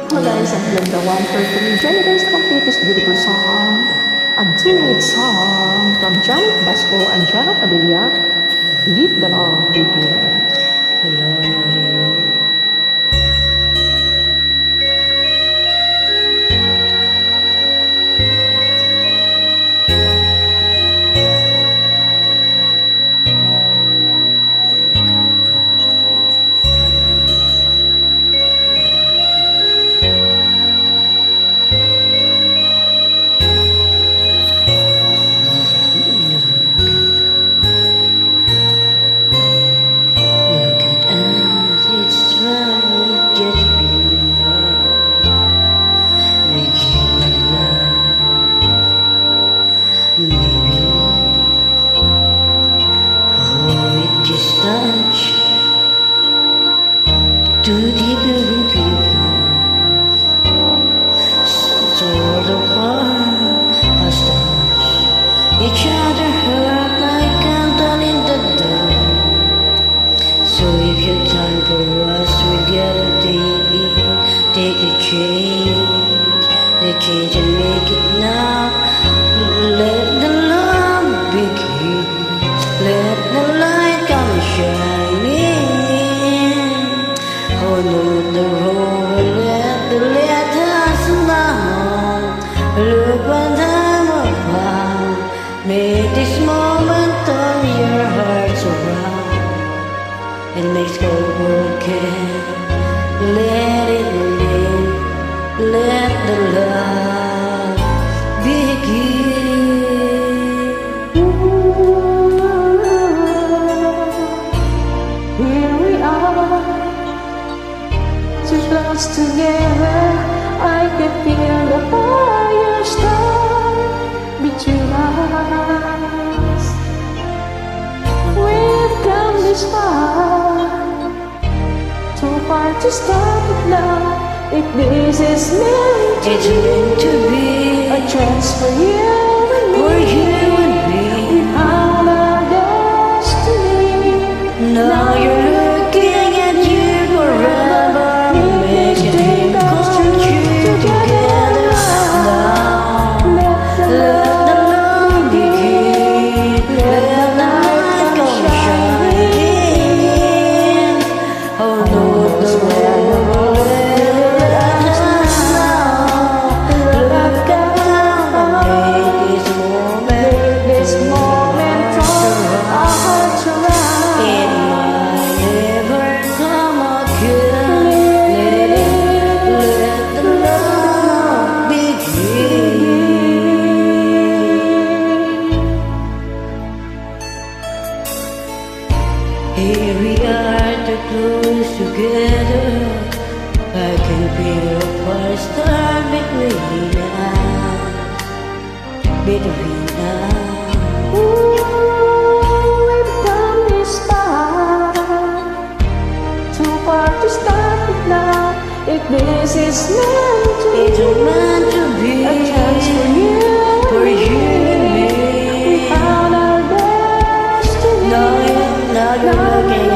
Guys, and then the one for Jenny, there's the completest beautiful song, a duet song from Janet Basco and Jana Padilla, Leave the Love Begin. Maybe, oh, it just touch too deep in people. So the one has touched each other hurt like candle in the dark. So if your time for us, we gotta take the change and make it now. Let the love begin. Let the light come shining in. Oh no, the road let us now. Look what I'm about. Make this moment turn your hearts around and make go broken. Let it live. Let the love begin. Close together, I can feel the fire start between us. We've come this too far to stop it now. If this is meant to be a chance for you and me, we found our destiny. Now you're looking at you forever. Here we are, too close together. I can feel a fire start between us. We've come this far, too far to stop it now. If this is meant to be a chance for you and me, we found our destiny. Now you're looking